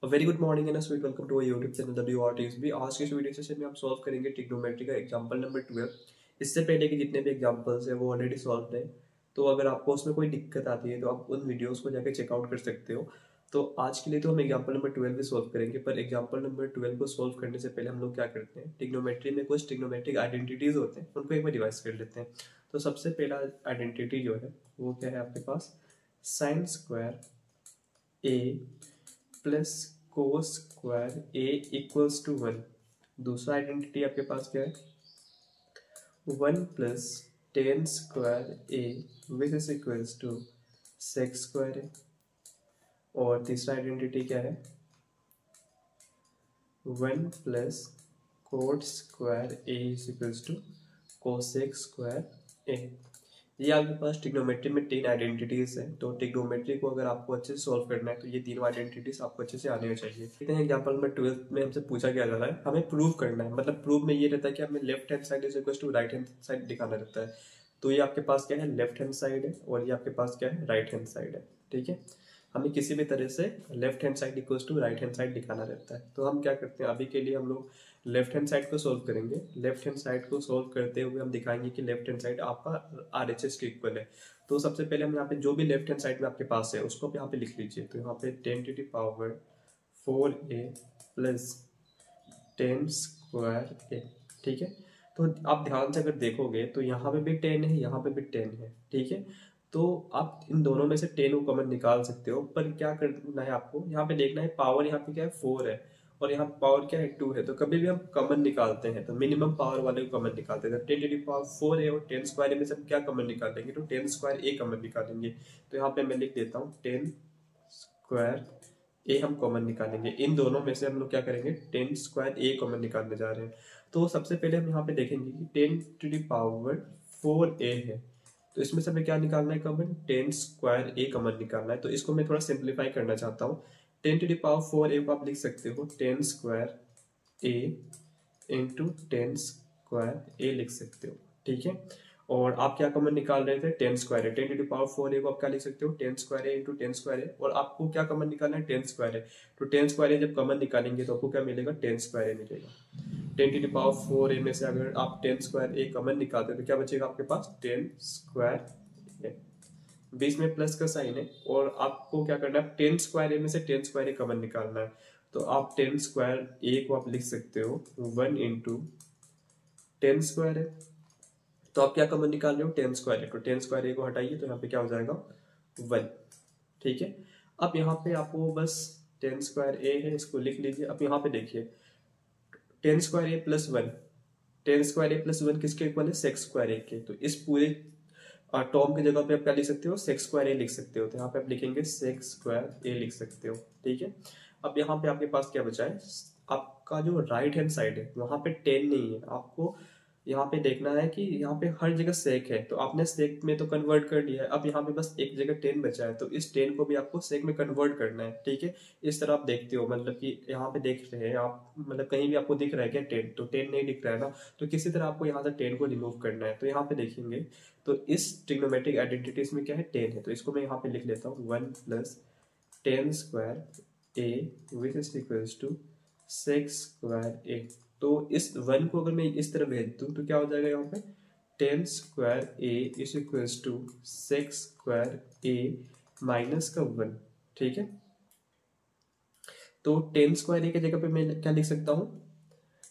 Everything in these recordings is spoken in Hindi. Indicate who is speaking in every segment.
Speaker 1: Very good morning and sweet welcome to YouTube channel WRTSB। आज के इस वीडियो सेशन में हम सॉल्व करेंगे ट्रिग्नोमेट्री का एग्जांपल नंबर 12। इससे पहले के जितने भी एग्जांपल्स हैं वो ऑलरेडी सॉल्व हैं, तो अगर आपको उसमें कोई दिक्कत आती है तो आप उन वीडियोस को जाकर चेकआउट कर सकते हो। तो आज के लिए तो हम एग्जांपल नंबर 12 भी सॉल्व करेंगे, पर एग्जांपल नंबर 12 को सॉल्व करने से पहले हम लोग क्या करते हैं, ट्रिग्नोमेट्री में कुछ ट्रिग्नोमेट्रिक आइडेंटिटीज होते हैं, उनको एक बार रिवाइज कर लेते हैं। तो सबसे पहला आइडेंटिटी जो है वो क्या है आपके पास, sine square a plus cos square a equals to 1। दूसरा आइडेंटिटी आपके पास क्या है, 1 plus tan square a which is equals to sec square a. और तीसरा आइडेंटिटी क्या है, 1 plus cot square a is equals to cosec square a. ये आपके पास ट्रिग्नोमेट्री में तीन आइडेंटिटीज हैं। तो ट्रिग्नोमेट्री को अगर आपको अच्छे से सॉल्व करना है तो ये तीनों आइडेंटिटीज आपको अच्छे से आने चाहिए। देखते हैं एग्जांपल नंबर 12 में हमसे पूछा क्या जा रहा है, हमें प्रूव करना है। मतलब प्रूव में ये रहता है कि हमें left hand side is equal to right hand side दिखाना रहता है। तो ये आपके पास क्या है, लेफ्ट हैंड साइड है, और ये आपके पास क्या है, राइट हैंड साइड है। ठीक है, हमें किसी भी तरह से left hand side equals to right hand side दिखाना रहता है। तो हम क्या करते हैं, अभी के लिए हम लोग लेफ्ट हैंड साइड को सॉल्व करेंगे। लेफ्ट हैंड साइड को सॉल्व करते हुए हम दिखाएंगे कि लेफ्ट हैंड साइड आपका RHS के इक्वल है। तो सबसे पहले हम यहाँ पे जो भी लेफ्ट हैंड साइड में आपके पास है उसको आप यहाँ पे लिख लीजिए। तो यहाँ पे 10⁻4a प्लस 10 स्क्वायर a। ठीक है, तो आप ध्यान से अगर देखोगे तो यहाँ पे भी 10 है, यहाँ पे भी 10 है। ठीक है, तो आप इन दोनों में से 10 को कॉमन निकाल सकते हो, पर क्या करना है आपको, यहाँ पे देखना है पावर यहाँ पे क्या है, 4 है, और यहाँ पावर क्या है, 2 है। तो कभी भी हम कॉमन निकालते हैं तो मिनिमम पावर वाले को कॉमन निकालते हैं। 10⁻4 है और 10 स्क्वायर में से हम क्या कॉमन निकालेंगे, तो 10 स्क्वायर ए कॉमन निकालेंगे। तो यहाँ पे मैं लिख देता हूँ 10 स्क्वायर ए हम कॉमन निकालेंगे। इन दोनों में से हम लोग क्या करेंगे, 10 स्क्वायर ए कॉमन निकालने जा रहे हैं। तो सबसे पहले हम यहाँ पे देखेंगे कि 10⁻4a है, तो इसमें से हमें क्या निकालना है कॉमन, 10 स्क्वायर ए कॉमन निकालना है। तो इसको मैं थोड़ा सिंप्लीफाई करना चाहता हूँ। 10⁻4a को आप लिख सकते हो 10 स्क्वायर ए इंटू 10 स्क्वायर ए लिख सकते हो। ठीक है, और आप क्या कॉमन निकाल रहे थे, 10 स्क्वायर है। 10⁻4a को आप क्या लिख सकते हो, 10 square A into 10 square a, और आपको क्या कॉमन निकालना है, 10 स्क्वायर है। तो 10 स्क्वायर ए जब कॉमन निकालेंगे तो आपको क्या मिलेगा, 10 स्क्वायर ए मिलेगा। 10⁻4a में से अगर आप 10 स्क्वायर ए कॉमन निकालते हो तो क्या बचेगा आपके पास, 10 स्क्वायर ए। बीच में प्लस का साइन है, और आपको क्या करना है, 10 स्क्वायर ए में से 10 स्क्वायर ए कॉमन निकालना है। तो आप 10 स्क्वायर ए को आप लिख सकते हो 1 इंटू 10 स्क्वायर है। तो आप क्या कॉमन निकाल रहे हो, 10 स्क्वायर है। तो 10 स्क्वायर ए को हटाइए तो यहाँ पे क्या हो जाएगा, 1। ठीक है, अब यहाँ पे आपको बस 10 स्क्वायर ए है, इसको लिख लीजिए। अब यहाँ पे देखिए 10 square a plus 1, 10 square a plus 1 किसके इक्वल है, सेक्स स्क्वायर ए के। तो इस पूरे टर्म की जगह पे आप क्या लिख सकते हो, सेक्स स्क्वायर ए लिख सकते हो। तो यहाँ पे आप लिखेंगे सेक्स स्क्वायर ए लिख सकते हो। ठीक है, अब यहाँ पे आपके पास क्या बचा है, आपका जो राइट हैंड साइड है वहां पे 10 नहीं है। आपको यहाँ पे देखना है कि यहाँ पे हर जगह सेक है, तो आपने सेक में तो कन्वर्ट कर लिया है। अब यहाँ पे बस एक जगह 10 बचा है, तो इस 10 को भी आपको सेक में कन्वर्ट करना है। ठीक है, इस तरह आप देखते हो, मतलब कि यहाँ पे देख रहे हैं आप, मतलब कहीं भी आपको दिख रहा है क्या 10, तो 10 नहीं दिख रहा है ना, तो किसी तरह आपको यहाँ से 10 को रिमूव करना है। तो यहाँ पे देखेंगे तो इस ट्रिग्नोमेट्रिक आइडेंटिटीज में क्या है, 10 है। तो इसको मैं यहाँ पे लिख लेता हूँ 1 plus 10 square a which is equals to sec square a. तो इस 1 को अगर मैं इस तरह भेज दूं तो क्या हो जाएगा, यहाँ पे 10 square a is equals to sec square a minus का 1। ठीक है, तो 10 स्क्वायर ए की जगह पे मैं क्या लिख सकता हूँ,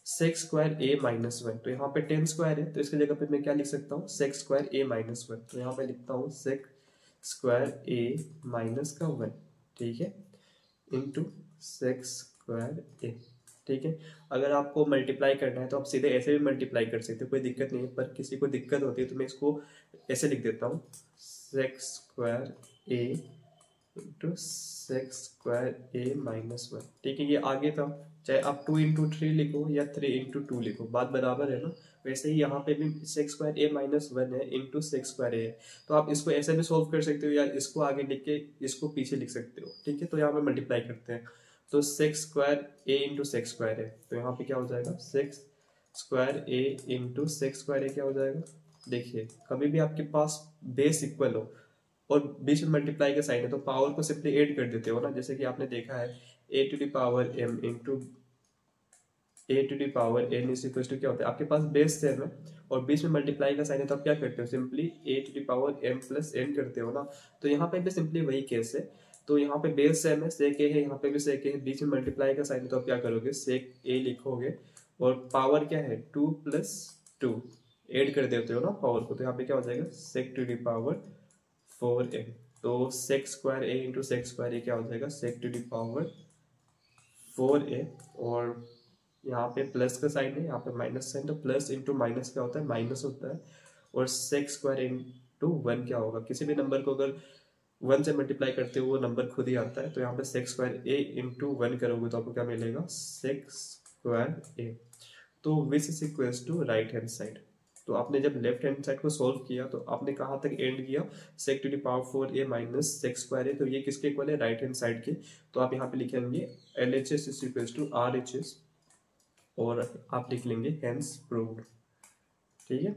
Speaker 1: सेक्स स्क्वायर ए माइनस 1। तो यहाँ पे 10 स्क्वायर है, तो इसकी जगह पे मैं क्या लिख सकता हूँ, सेक्स स्क्वायर ए माइनस 1। तो यहाँ पे लिखता हूँ सेक्स स्क्वायर ए माइनस का 1। ठीक है, इंटू सेक्स स्क्वायर ए। ठीक है, अगर आपको मल्टीप्लाई करना है तो आप सीधे ऐसे भी मल्टीप्लाई कर सकते हो, कोई दिक्कत नहीं है। पर किसी को दिक्कत होती है तो मैं इसको ऐसे लिख देता हूँ, sex square A into sex square a minus 1। ठीक है, ये आगे था, चाहे आप 2 इंटू 3 लिखो या 3 इंटू 2 लिखो, बात बराबर है ना। वैसे ही यहाँ पे भी सेक्स स्क्वायर ए माइनस 1 है इंटू सेक्स स्क्वायर ए है। तो आप इसको ऐसे भी सोल्व कर सकते हो, या इसको आगे लिख के इसको पीछे लिख सकते हो। ठीक है, तो यहाँ पे मल्टीप्लाई करते हैं, तो सेक्स स्क्वायर ए इंटू सेक्स स्क्वायर है। तो यहाँ पे क्या हो जाएगा, sex square A into sex square a क्या हो जाएगा। देखिए कभी भी आपके पास बेस इक्वल हो और बीच में मल्टीप्लाई का साइन है तो पावर को सिंपली ऐड कर देते हो ना। जैसे कि आपने देखा है a to the power m into a to the power n is equal to क्या होता है, आपके पास बेस सेम है और बीच में मल्टीप्लाई का साइन है, तो आप क्या करते हो, simply a to the power m plus n करते हो ना। तो यहाँ पे भी सिंपली वही केस है। तो यहाँ पे बेस सेम है, सेक ए है, यहाँ पे भी सेक ए है, बीच में मल्टीप्लाई का साइन है, तो आप क्या करोगे, सेक ए लिखोगे और पावर क्या है 2 प्लस 2 ऐड कर देते हो ना पावर को, तो यहाँ पे क्या हो जाएगा सेक टू द पावर 4a। तो सेक square A into sec square a क्या हो जाएगा, सेक टू द पावर 4a। और यहाँ पे प्लस का साइन है, यहाँ पे माइनस साइन, तो प्लस इंटू माइनस क्या होता है, माइनस होता है। और सेक स्क्वायर इंटू 1 क्या होगा, किसी भी नंबर को अगर 1 से मल्टीप्लाई करते हो वो नंबर खुद ही आता है। तो यहाँ पे सेक स्क्वायर ए इंटू 1 करोगे तो आपको क्या मिलेगा, सेक स्क्वायर ए। तो which is equals to right hand side. तो आपने जब लेफ्ट हैंड साइड को सॉल्व किया तो आपने कहाँ तक एंड किया, sec to the power 4a minus sec square a. तो ये किसके इक्वल है, राइट हैंड साइड के। तो आप यहाँ पे लिखेंगे LHS is equals to RHS और आप लिख लेंगे हेंस प्रूव्ड। ठीक है,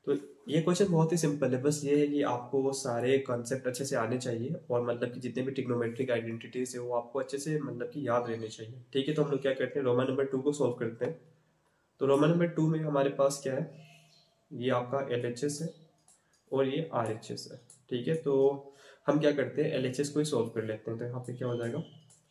Speaker 1: तो ये क्वेश्चन बहुत ही सिंपल है, बस ये है कि आपको सारे कॉन्सेप्ट अच्छे से आने चाहिए और मतलब कि जितने भी ट्रिग्नोमेट्रिक आइडेंटिटीज है वो आपको अच्छे से मतलब कि याद रहने चाहिए। ठीक है, तो हम लोग क्या करते हैं, रोमन नंबर 2 को सॉल्व करते हैं। तो रोमन नंबर 2 में हमारे पास क्या है, ये आपका LHS है और ये RHS है। ठीक है, तो हम क्या करते हैं, LHS को ही सॉल्व कर लेते हैं। तो यहाँ पे क्या हो जाएगा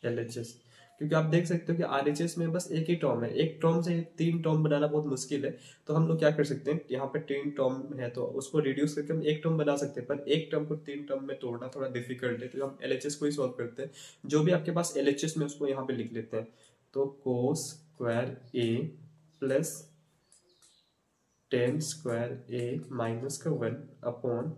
Speaker 1: LHS, क्योंकि आप देख सकते हो कि RHS में बस एक ही टर्म है, एक टर्म से 3 टर्म बनाना बहुत मुश्किल है। तो हम लोग क्या कर सकते हैं, यहाँ पे 3 टर्म है तो उसको रिड्यूस करके हम एक टर्म बना सकते हैं, पर एक टर्म को 3 टर्म में तोड़ना थोड़ा डिफिकल्ट है। तो हम LHS को ही सॉल्व करते हैं। जो भी आपके पास LHS में उसको यहाँ पे लिख लेते हैं। तो कोस square a plus tan square a minus का 1 अपॉन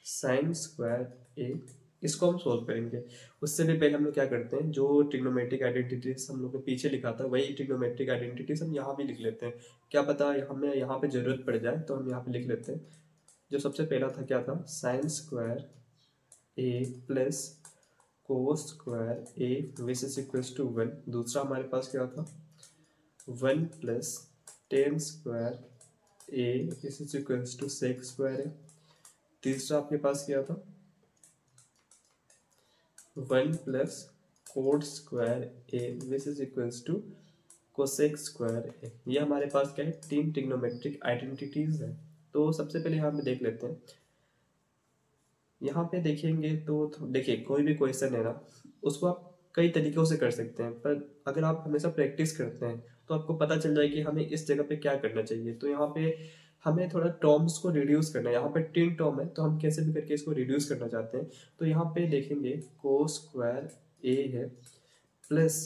Speaker 1: साइन स्क्वायर ए, इसको हम सोल्व करेंगे। उससे भी पहले हम लोग क्या करते हैं, जो ट्रिग्नोमेट्रिक आइडेंटिटीज हम लोग ने पीछे लिखा था वही ट्रिग्नोमेट्रिक आइडेंटिटीज हम यहाँ भी लिख लेते हैं। क्या पता हमें यहाँ पे जरूरत पड़ जाए, तो हम यहाँ पे लिख लेते हैं। जो सबसे पहला था क्या था, sine square a plus cos square a which is equals to 1। दूसरा हमारे पास क्या था, 1 plus tan square a is equals to sec square a. तीसरा आपके पास क्या था, 1 plus cot square a which is equals to cosec square a. ये हमारे पास क्या है, 3 ट्रिग्नोमेट्रिक आइडेंटिटीज है। तो सबसे पहले यहाँ पे देख लेते हैं। यहाँ पे देखेंगे तो देखिए कोई भी क्वेश्चन है ना, उसको आप कई तरीकों से कर सकते हैं, पर अगर आप हमेशा प्रैक्टिस करते हैं तो आपको पता चल जाए कि हमें इस जगह पे क्या करना चाहिए। तो यहाँ पे हमें थोड़ा टर्म्स को रिड्यूस करना है। यहाँ पे 3 टर्म है तो हम कैसे भी करके इसको रिड्यूस करना चाहते हैं। तो यहाँ पे देखेंगे कोस स्क्वायर ए है प्लस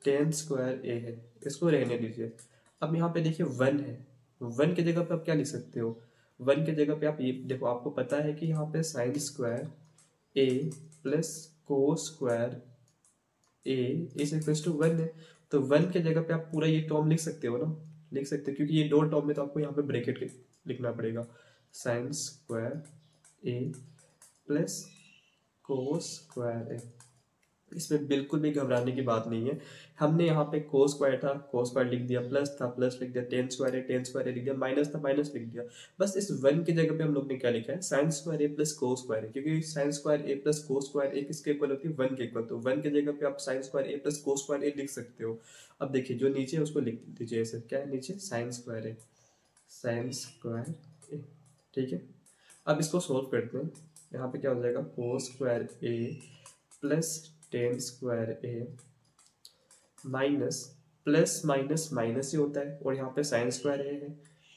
Speaker 1: टेन स्क्वायर ए है, इसको रहने दीजिए। अब यहाँ पे देखिए 1 है, 1 की जगह पे आप क्या लिख सकते हो, 1 की जगह पे आप ये देखो, आपको पता है कि यहाँ पे sine square a plus cos square a is equal to 1 है। तो 1 की जगह पे आप पूरा ये टर्म लिख सकते हो ना, लिख सकते हो, क्योंकि ये 2 टर्म में तो आपको यहाँ पे ब्रैकेट लिखना पड़ेगा। Sign square a plus cos square ए, इसमें बिल्कुल भी घबराने की बात नहीं है। हमने यहाँ पे कोस स्क्वायर था, कोस स्क्वायर लिख दिया, प्लस था प्लस लिख दिया, टेन स्क्वायर है टेन स्क्वायर लिख दिया, माइनस था माइनस लिख दिया। बस इस 1 की जगह पे हम लोग ने क्या लिखा है, sign square a plus cos square है, क्योंकि sign square a plus cos square a किसके इक्वल होती है, 1 के इक्वल। तो 1 की जगह पे आप sign square a plus cos square ए लिख सकते हो। अब देखिए जो नीचे है उसको लिख दीजिए ऐसे, क्या है नीचे, sign square A, sign square a. ठीक है, अब इसको सोल्व करते हैं। यहाँ पे क्या हो जाएगा, कोस square a plus tan square a minus plus minus minus ही होता है, और यहाँ पे साइन स्क्वायर ए है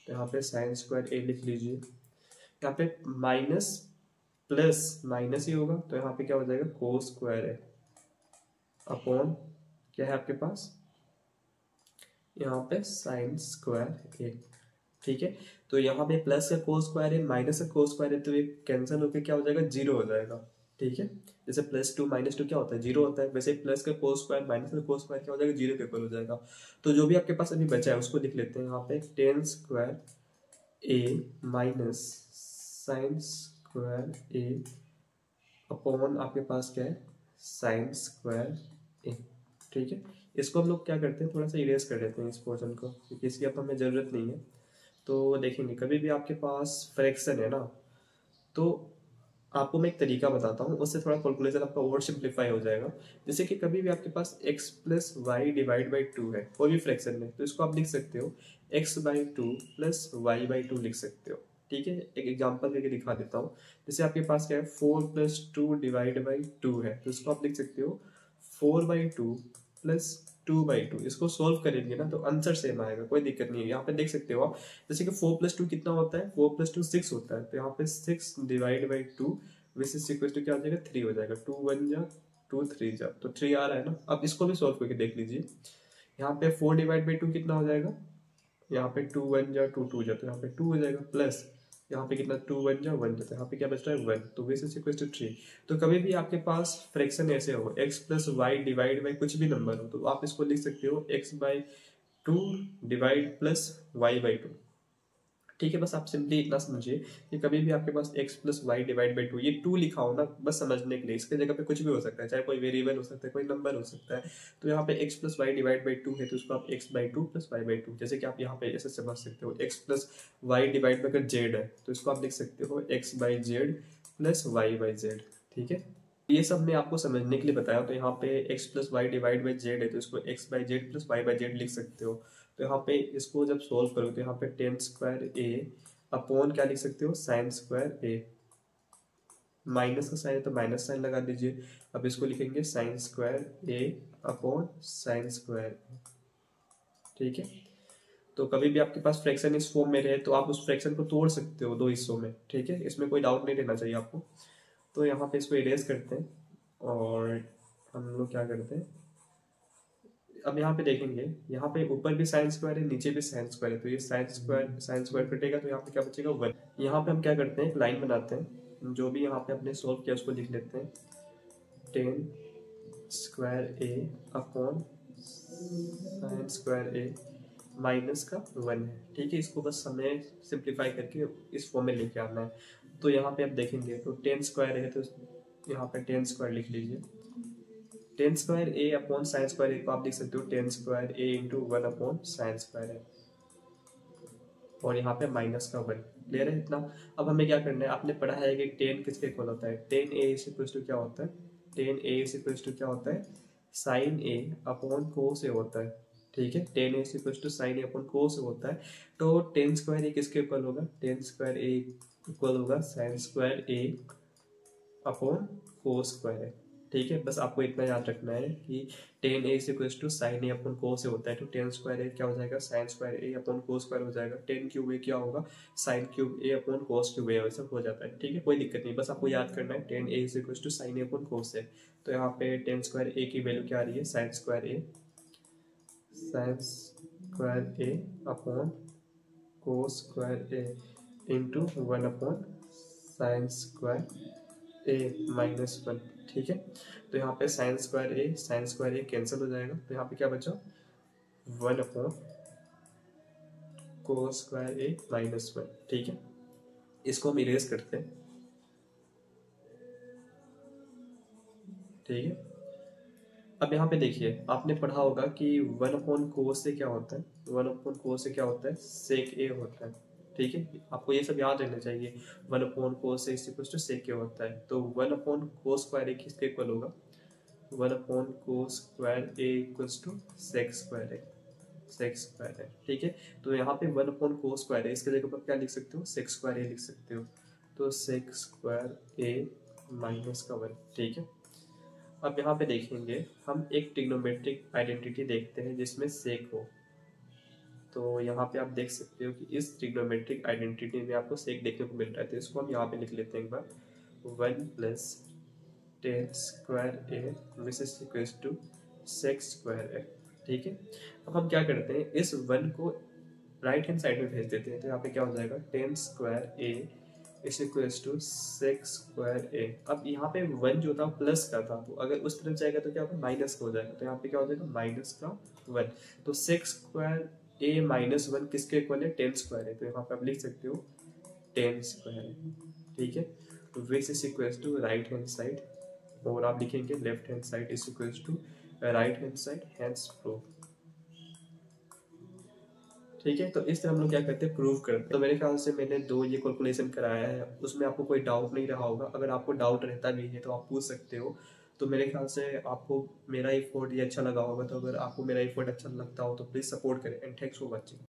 Speaker 1: तो यहाँ पे साइन स्क्वायर ए लिख लीजिए। यहाँ पे माइनस प्लस माइनस ही होगा तो यहाँ पे क्या हो जाएगा, कोस स्क्वायर ए अपॉन क्या है आपके पास, यहाँ पे साइन स्क्वायर ए। ठीक है, तो यहाँ पे प्लस का कोस स्क्वायर है माइनस का कोस स्क्वायर है, तो ये कैंसिल होकर क्या हो जाएगा, 0 हो जाएगा। ठीक है, जैसे +2 -2 क्या होता है, 0 होता है, वैसे प्लस का कोस स्क्वायर माइनस का कोस स्क्वायर क्या हो जाएगा, 0 के इक्वल हो जाएगा। तो जो भी आपके पास अभी बचा है उसको लिख लेते हैं। यहाँ पे ten square a minus sign square a upon आपके पास क्या है, साइन स्क्वायर ए। ठीक है, इसको हम लोग क्या करते हैं, थोड़ा सा इरेज कर देते हैं इस पोर्शन को, क्योंकि इसकी अब हमें ज़रूरत नहीं है। तो देखेंगे कभी भी आपके पास फ्रैक्शन है ना, तो आपको मैं एक तरीका बताता हूँ, उससे थोड़ा कैलकुलेशन आपका और सिंप्लीफाई हो जाएगा। जैसे कि कभी भी आपके पास x plus y divide by two है कोई भी फ्रैक्शन में, तो इसको आप लिख सकते हो x by two plus y by two लिख सकते हो। ठीक है, एक एग्जांपल करके दिखा देता हूँ। जैसे आपके पास क्या है, 4 + 2 डिवाइड बाई टू है, तो इसको आप लिख सकते हो 4/2 प्लस 2/2। इसको सोल्व करेंगे ना तो आंसर सेम आएगा, कोई दिक्कत नहीं है। यहाँ पे देख सकते हो आप, जैसे कि 4 + 2 कितना होता है, 4 + 2 6 होता है, तो यहाँ पे 6 divide by two which is equal to क्या हो जाएगा, 3 हो जाएगा। 2 1 जा 2 3 जा, तो 3 आ रहा है ना। अब इसको भी सोल्व करके देख लीजिए। यहाँ पे 4 डिवाइड बाई टू कितना हो जाएगा, यहाँ पे 2 1 जा 2 2 जा, तो यहाँ पे 2 हो जाएगा, प्लस यहाँ पे कितना 2 1 जा 1 जाता है, यहाँ पे क्या बच रहा है 1, तो विच इज इक्वल टू 3। तो कभी भी आपके पास फ्रैक्शन ऐसे हो x plus y divide by कुछ भी नंबर हो, तो आप इसको लिख सकते हो x by two divide plus y by two. ठीक है, बस आप सिंपली इतना समझिए कि कभी भी आपके पास x plus y divide by two, ये टू लिखा हो ना बस समझने के लिए, इसके जगह पे कुछ भी हो सकता है, चाहे कोई वेरिएबल हो सकता है, कोई नंबर हो सकता है। तो यहाँ पे x plus y divide by two है, तो उसको आप x by two plus y by two, जैसे कि आप यहाँ पे ऐसे समझ सकते हो x plus y divide by z है, तो इसको आप लिख सकते हो x by z plus y by z. ठीक है, ये सब मैं आपको समझने के लिए बताया। तो यहाँ पे x plus y divide by z है, तो इसको x by z plus y by z लिख सकते हो। तो यहाँ पे इसको जब सोल्व करो तो यहाँ पे टेन स्क्वायर ए अपॉन क्या लिख सकते हो, साइन स्क्वायर ए। माइनस का साइन है तो माइनस साइन लगा दीजिए। अब इसको लिखेंगे sign square a upon sine square. ठीक है, तो कभी भी आपके पास फ्रैक्शन इस फॉर्म में रहे तो आप उस फ्रैक्शन को तोड़ सकते हो दो हिस्सों में। ठीक है, इसमें कोई डाउट नहीं रहना चाहिए आपको। तो यहाँ पे इसको इरेज करते हैं और हम लोग क्या करते हैं, अब यहाँ पे देखेंगे, यहाँ पे ऊपर भी साइन स्क्वायर है, नीचे भी साइन स्क्वायर है, तो ये साइन स्क्वायर कटेगा, तो यहाँ पे क्या बचेगा 1। यहाँ पे हम क्या करते हैं, एक लाइन बनाते हैं, जो भी यहाँ पे अपने सोल्व किया उसको लिख लेते हैं, ten square a upon sine square a minus का 1 है। ठीक है, इसको बस हमें सिंप्लीफाई करके इस फॉर्म में लेके आना है। तो यहाँ पे आप देखेंगे तो टेन स्क्वायर है, तो यहाँ पे टेन स्क्वायर लिख लीजिए। Ten square a upon sine square ए को आप लिख सकते हो ten square A into 1 upon sine square a, और यहाँ पे माइनस का 1। क्लियर है इतना। अब हमें क्या करना है, आपने पढ़ा है कि टेन किसके इक्वल होता है, ten a is equal to क्या होता है, ten a is equal to क्या होता है, sign a upon cos a होता है। ठीक है, ten a is equal to sine a upon cos a होता है। तो टेन स्क्वायर ए किसके इक्वल होगा, टेन स्क्वायर ए इक्वल होगा sine square a upon cos square है। ठीक है, बस आपको इतना याद रखना है कि tan a equal to sine a upon cos a होता है, तो टेन स्क्वायर ए क्या हो जाएगा, sine square a upon cos square हो जाएगा। टेन क्यूब ए क्या होगा, sine cube a upon cos cube a, वैसा हो जाता है। ठीक है, कोई दिक्कत नहीं, बस आपको याद करना है ten a equal to sine a upon cos a. तो यहाँ पे टेन स्क्वायर ए की वैल्यू क्या आ रही है, sign square a upon cos square A into 1 upon sine square a minus 1। ठीक है, तो यहाँ पे साइन स्क्वायर ए कैंसिल हो जाएगा, तो यहाँ पे क्या बचा 1 upon cos square a minus 1। ठीक है, इसको हम इरेज करते हैं। ठीक है, अब यहाँ पे देखिए आपने पढ़ा होगा कि 1 अपॉन कोस से क्या होता है, 1 अपॉन कोस से क्या होता है, सेक ए होता है। ठीक है, आपको ये सब याद रहना चाहिए, 1 अपॉन कोस से इक्वल टू सेक ए होता है। तो 1 अपॉन कोस स्क्वायर ए किसके इक्वल होगा, 1 upon cos square a equals to sec square a, sec square है। ठीक है, तो यहाँ पे 1 अपॉन कोस स्क्वायर है, इसके जगह पर क्या लिख सकते हो, सेक स्क्वायर ए लिख सकते हो, तो सेक स्क्वायर ए माइनस का 1। ठीक है, अब यहाँ पे देखेंगे हम एक ट्रिग्नोमेट्रिक आइडेंटिटी देखते हैं जिसमें सेक हो। तो यहाँ पे आप देख सकते हो कि इस ट्रिग्नोमेट्रिक आइडेंटिटी में आपको सेक देखने को मिल रहा है, तो इसको हम यहाँ पे लिख लेते हैं एक बार, 1 plus tan square a which is equal to sec square a. ठीक है, अब हम क्या करते हैं, इस 1 को राइट हैंड साइड में भेज देते हैं, तो यहाँ पे क्या हो जाएगा, tan square a is equal to sec square a. अब यहाँ पे 1 जो था प्लस का था, तो अगर उस तरफ जाएगा तो क्या होगा, माइनस का हो जाएगा, तो यहाँ पे क्या हो जाएगा माइनस का 1। तो सेक स्क्वायर ए माइनस 1 किसके इक्वल है, टेन स्क्वायर है, तो यहाँ पे आप लिख सकते हो टेन स्क्वायर है। ठीक है, तो which is equal to right hand side, और आप लिखेंगे left hand side is equal to right hand side, hands proof. ठीक है, तो इस तरह हम लोग क्या करते हैं, प्रूव करते हैं। तो मेरे ख्याल से मैंने दो ये कैलकुलेशन कराया है, उसमें आपको कोई डाउट नहीं रहा होगा। अगर आपको डाउट रहता भी है तो आप पूछ सकते हो। तो मेरे ख्याल से आपको मेरा एफर्ट ये अच्छा लगा होगा। तो अगर आपको मेरा एफर्ट अच्छा लगता हो तो प्लीज़ सपोर्ट करें एंड थैंक्स फॉर वॉचिंग।